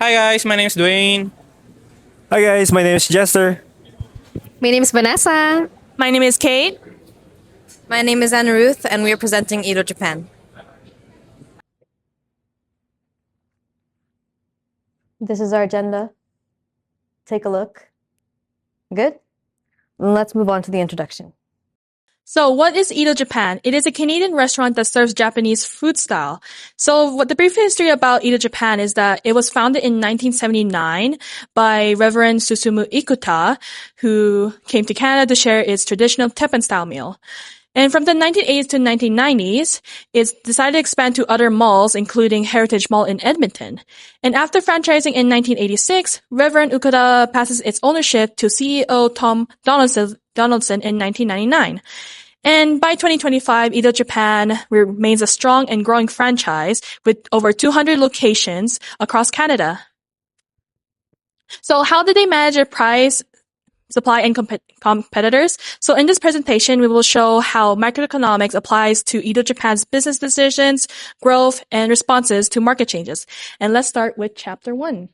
Hi guys, my name is Dwayne. Hi guys, my name is Jester. My name is Vanessa. My name is Kate. My name is Anna Ruth, and we are presenting Edo Japan. This is our agenda. Take a look. Good? Let's move on to the introduction. So, what is Edo Japan? It is a Canadian restaurant that serves Japanese food style. So, what the brief history about Edo Japan is that it was founded in 1979 by Reverend Susumu Ikuta, who came to Canada to share its traditional Teppan style meal. And from the 1980s to 1990s, it's decided to expand to other malls, including Heritage Mall in Edmonton. And after franchising in 1986, Reverend Ikuta passes its ownership to CEO Tom Donaldson in 1999. And by 2025, Edo Japan remains a strong and growing franchise with over 200 locations across Canada. So how did they manage their price, supply, and competitors? So in this presentation, we will show how macroeconomics applies to Edo Japan's business decisions, growth, and responses to market changes. And let's start with chapter 1.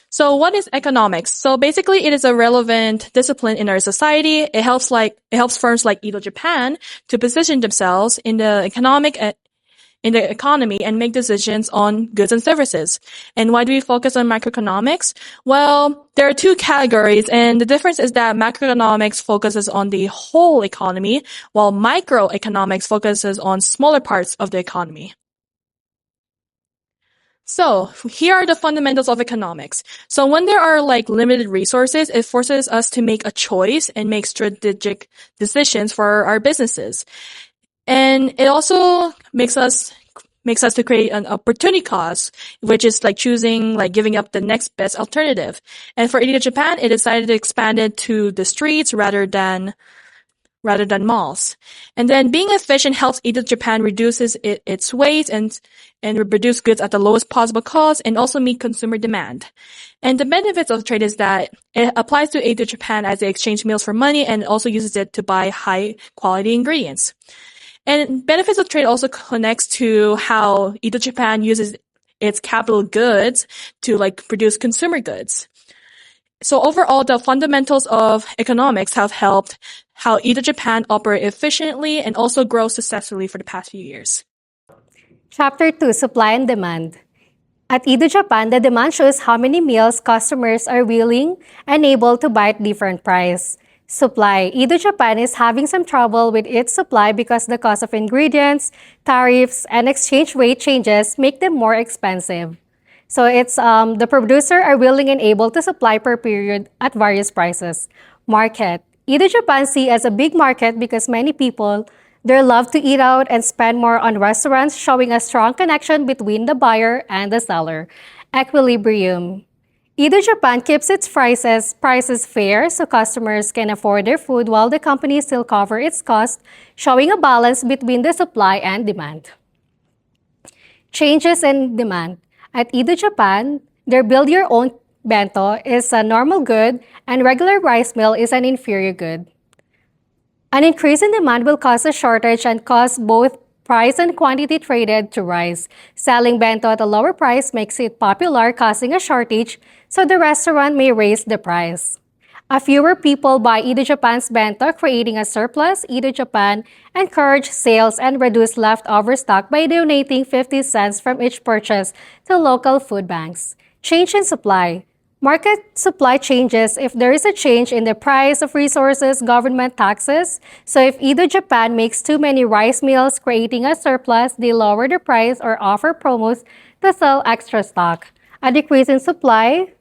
So what is economics? So basically it is a relevant discipline in our society. It helps firms like Edo Japan to position themselves in the economy and make decisions on goods and services. And why do we focus on macroeconomics? Well, there are two categories, and the difference is that macroeconomics focuses on the whole economy, while microeconomics focuses on smaller parts of the economy. So, here are the fundamentals of economics. So when there are limited resources, it forces us to make a choice and make strategic decisions for our businesses. And it also makes us to create an opportunity cost, which is choosing, giving up the next best alternative. And for Edo Japan, it decided to expand it to the streets rather than malls. And then being efficient helps Edo Japan reduces its waste and produce goods at the lowest possible cost and also meet consumer demand. And the benefits of trade is that it applies to Edo Japan as they exchange meals for money and also uses it to buy high quality ingredients. And benefits of trade also connects to how Edo Japan uses its capital goods to produce consumer goods. So overall, the fundamentals of economics have helped how Edo Japan operate efficiently and also grow successfully for the past few years. Chapter 2, Supply and Demand. At Edo Japan, the demand shows how many meals customers are willing and able to buy at different price. Supply. Edo Japan is having some trouble with its supply because the cost of ingredients, tariffs, and exchange rate changes make them more expensive. So it's the producer are willing and able to supply per period at various prices. Market. Edo Japan see as a big market because many people they love to eat out and spend more on restaurants, showing a strong connection between the buyer and the seller. Equilibrium. Edo Japan keeps its prices fair so customers can afford their food while the company still cover its cost, showing a balance between the supply and demand. Changes in demand. At Edo Japan, their build-your-own bento is a normal good and regular rice meal is an inferior good. An increase in demand will cause a shortage and cause both price and quantity traded to rise. Selling bento at a lower price makes it popular, causing a shortage, so the restaurant may raise the price. A fewer people buy Edo Japan's bento, creating a surplus. Edo Japan encourage sales and reduce leftover stock by donating 50 cents from each purchase to local food banks. Change in supply. Market supply changes if there is a change in the price of resources, government taxes. So if Edo Japan makes too many rice meals, creating a surplus, they lower the price or offer promos to sell extra stock. A decrease in supply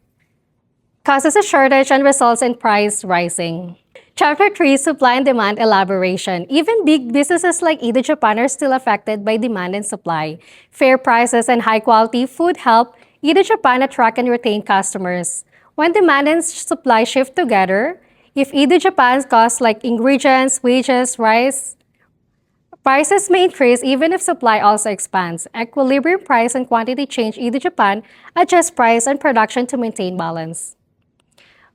causes a shortage and results in price rising. Chapter 3, Supply and Demand Elaboration. Even big businesses like Edo Japan are still affected by demand and supply. Fair prices and high-quality food help Edo Japan attract and retain customers. When demand and supply shift together, if Edo Japan's costs like ingredients, wages, rise, prices may increase even if supply also expands. Equilibrium price and quantity change. Edo Japan adjusts price and production to maintain balance.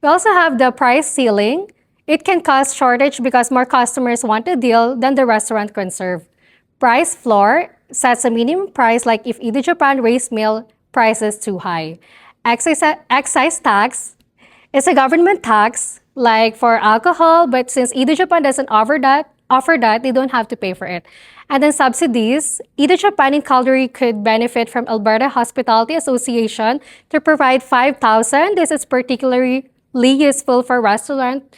We also have the price ceiling. It can cause shortage because more customers want a deal than the restaurant can serve. Price floor sets a minimum price, like if Edo Japan raise meal prices too high. Excise tax is a government tax like for alcohol, but since Edo Japan doesn't offer that, they don't have to pay for it. And then subsidies, Edo Japan in Calgary could benefit from Alberta Hospitality Association to provide 5,000. This is particularly useful for restaurant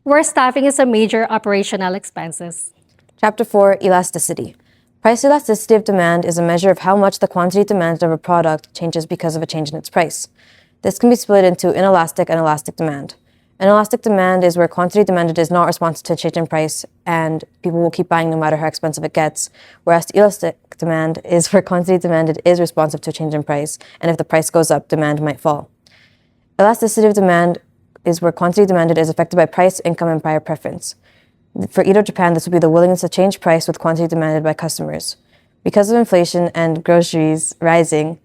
where staffing is a major operational expenses. Chapter 4, Elasticity. Price elasticity of demand is a measure of how much the quantity demanded of a product changes because of a change in its price. This can be split into inelastic and elastic demand. Inelastic demand is where quantity demanded is not responsive to a change in price and people will keep buying no matter how expensive it gets, whereas elastic demand is where quantity demanded is responsive to a change in price, and if the price goes up, demand might fall. Elasticity of demand is where quantity demanded is affected by price, income, and buyer preference. For Edo Japan, this would be the willingness to change price with quantity demanded by customers. Because of inflation and groceries rising,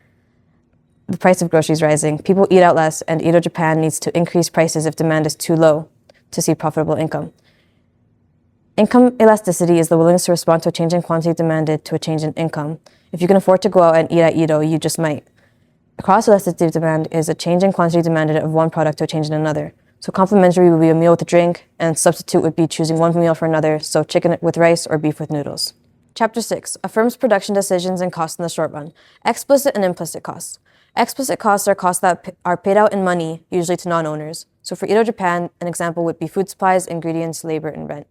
the price of groceries rising, people eat out less, and Edo Japan needs to increase prices if demand is too low to see profitable income. Income elasticity is the willingness to respond to a change in quantity demanded to a change in income. If you can afford to go out and eat at Edo, you just might. Cross elasticity of demand is a change in quantity demanded of one product to a change in another. So complementary would be a meal with a drink, and substitute would be choosing one meal for another, so chicken with rice or beef with noodles. Chapter 6, a firm's production decisions and costs in the short run. Explicit and implicit costs. Explicit costs are costs that are paid out in money, usually to non-owners. So for Edo Japan, an example would be food supplies, ingredients, labor, and rent.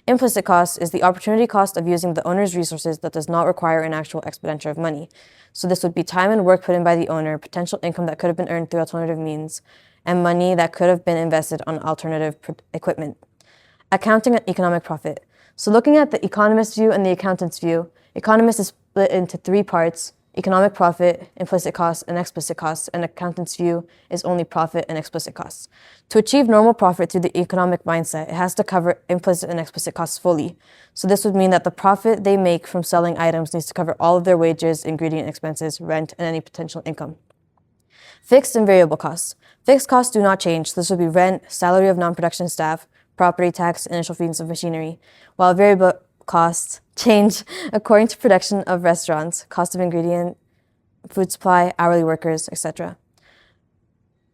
Implicit cost is the opportunity cost of using the owner's resources that does not require an actual expenditure of money. So this would be time and work put in by the owner, potential income that could have been earned through alternative means, and money that could have been invested on alternative equipment. Accounting and economic profit. So looking at the economist's view and the accountant's view, economist is split into three parts: economic profit, implicit costs, and explicit costs, and accountant's view is only profit and explicit costs. To achieve normal profit through the economic mindset, it has to cover implicit and explicit costs fully. So this would mean that the profit they make from selling items needs to cover all of their wages, ingredient expenses, rent, and any potential income. Fixed and variable costs. Fixed costs do not change. This would be rent, salary of non-production staff, property tax, initial fees of machinery, while variable costs change according to production of restaurants, cost of ingredient, food supply, hourly workers, etc.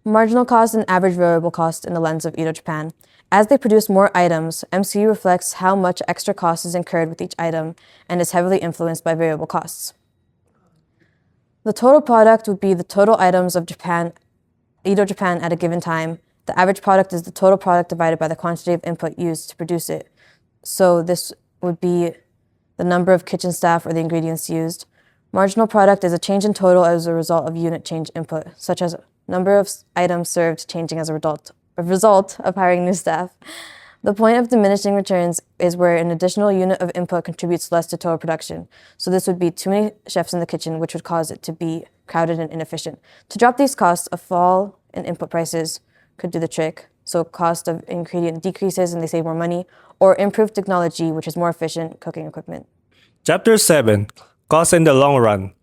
Marginal cost and average variable cost in the lens of Edo Japan. As they produce more items, MCU reflects how much extra cost is incurred with each item and is heavily influenced by variable costs. The total product would be the total items of Edo Japan at a given time. The average product is the total product divided by the quantity of input used to produce it. So this would be the number of kitchen staff or the ingredients used. Marginal product is a change in total as a result of unit change input, such as number of items served changing as a result of hiring new staff. The point of diminishing returns is where an additional unit of input contributes less to total production. So this would be too many chefs in the kitchen, which would cause it to be crowded and inefficient. To drop these costs, a fall in input prices could do the trick. So cost of ingredient decreases and they save more money, or improved technology, which is more efficient cooking equipment. Chapter 7, Cost in the long run.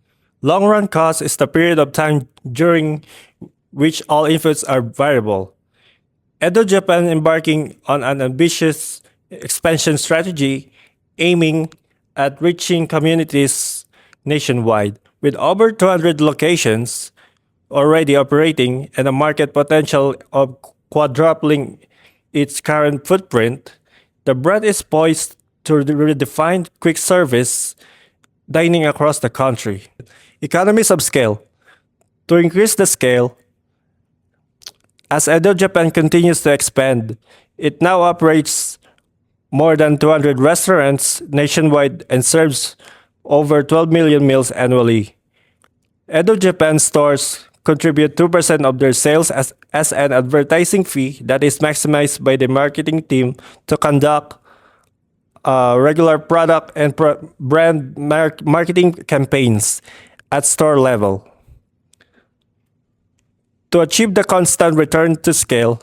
Long run cost is the period of time during which all inputs are variable. Edo Japan embarking on an ambitious expansion strategy aiming at reaching communities nationwide. With over 200 locations already operating and a market potential of quadrupling its current footprint, the brand is poised to redefine quick service dining across the country. Economies of scale. To increase the scale, as Edo Japan continues to expand, it now operates more than 200 restaurants nationwide and serves over 12 million meals annually. Edo Japan stores contribute 2% of their sales as an advertising fee that is maximized by the marketing team to conduct regular product and brand marketing campaigns at store level. To achieve the constant return to scale,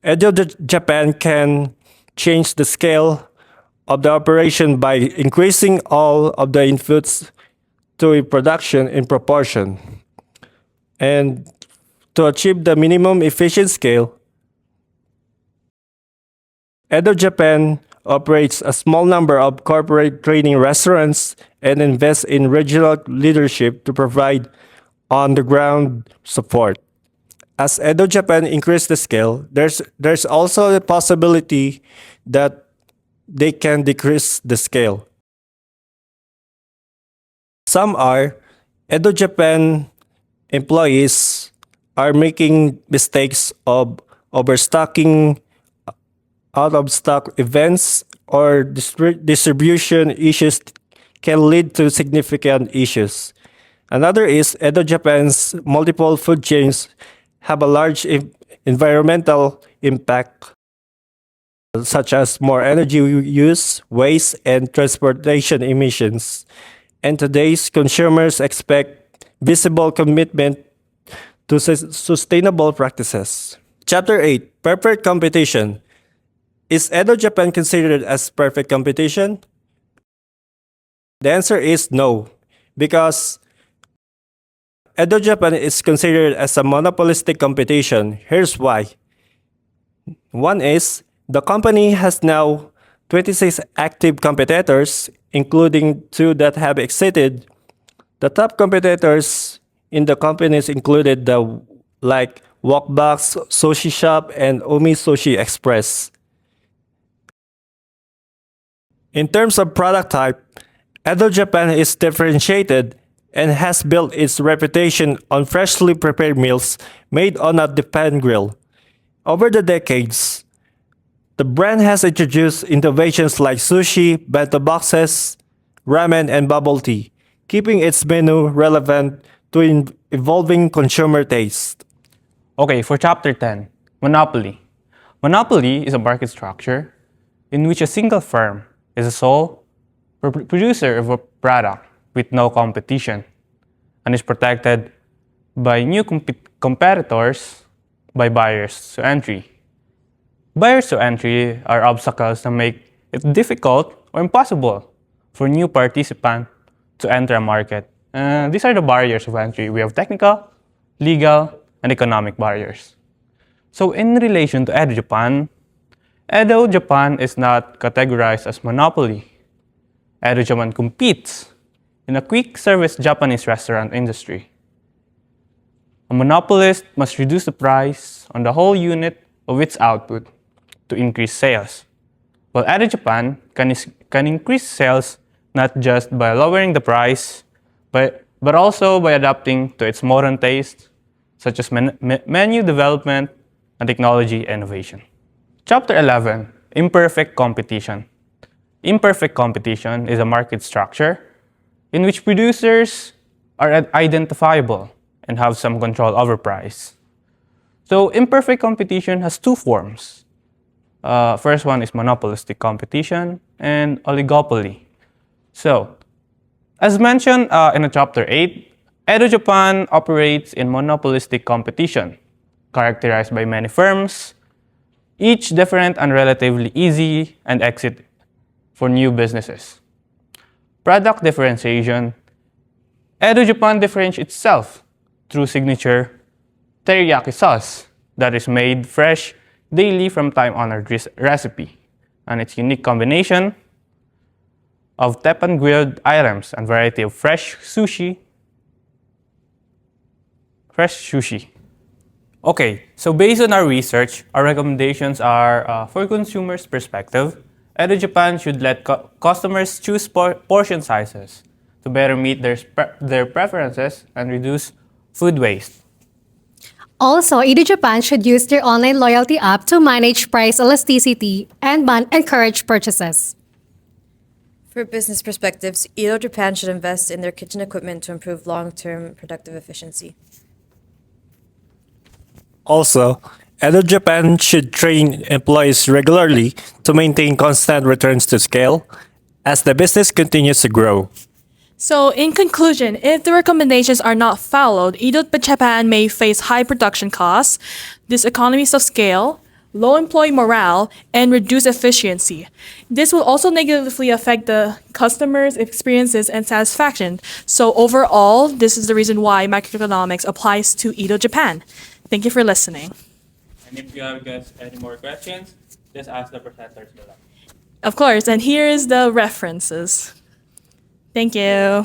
Edo Japan can change the scale of the operation by increasing all of the inputs to a production in proportion. And to achieve the minimum efficient scale, Edo Japan operates a small number of corporate training restaurants and invests in regional leadership to provide on the ground support. As Edo Japan increased the scale, there's also the possibility that they can decrease the scale. Some are Edo Japan employees are making mistakes of overstocking, out of stock events, or distribution issues can lead to significant issues. Another is Edo Japan's multiple food chains have a large environmental impact, such as more energy use, waste, and transportation emissions. And today's consumers expect visible commitment to sustainable practices. Chapter 8, Perfect Competition. Is Edo Japan considered as perfect competition? The answer is no, because Edo Japan is considered as a monopolistic competition. Here's why. One is, the company has now 26 active competitors, including 2 that have exited. The top competitors in the companies included the like Walkbox, Sushi Shop, and Umi Sushi Express. In terms of product type, Edo Japan is differentiated and has built its reputation on freshly prepared meals made on a Japan grill. Over the decades, the brand has introduced innovations like sushi, bento boxes, ramen, and bubble tea, keeping its menu relevant to evolving consumer taste. Okay, for chapter 10, monopoly. Monopoly is a market structure in which a single firm is a sole producer of a product with no competition and is protected by new competitors by barriers to entry. Barriers to entry are obstacles that make it difficult or impossible for new participants to enter a market. These are the barriers of entry. We have technical, legal, and economic barriers. So in relation to Edo Japan is not categorized as monopoly. Edo Japan competes in a quick service Japanese restaurant industry. A monopolist must reduce the price on the whole unit of its output to increase sales, while Edo Japan can increase sales not just by lowering the price, but also by adapting to its modern taste, such as menu development and technology innovation. Chapter 11, Imperfect Competition. Imperfect competition is a market structure in which producers are identifiable and have some control over price. So imperfect competition has 2 forms. First one is monopolistic competition and oligopoly. So, as mentioned in chapter 8, Edo Japan operates in monopolistic competition, characterized by many firms, each different and relatively easy and exit for new businesses. Product differentiation. Edo Japan differentiates itself through signature teriyaki sauce that is made fresh daily from time-honored recipe, and its unique combination of teppan grilled items and variety of fresh sushi. Okay, so based on our research, our recommendations are for consumers' perspective, Edo Japan should let customers choose portion sizes to better meet their preferences and reduce food waste. Also, Edo Japan should use their online loyalty app to manage price elasticity and encourage purchases. For business perspectives, Edo Japan should invest in their kitchen equipment to improve long-term productive efficiency. Also, Edo Japan should train employees regularly to maintain constant returns to scale as the business continues to grow. So, in conclusion, if the recommendations are not followed, Edo Japan may face high production costs, diseconomies of scale, low employee morale, and reduced efficiency. This will also negatively affect the customers' experiences and satisfaction. So, overall, this is the reason why microeconomics applies to Edo Japan. Thank you for listening. And if you have guys any more questions, just ask the presenters below. Of course, and here is the references. Thank you.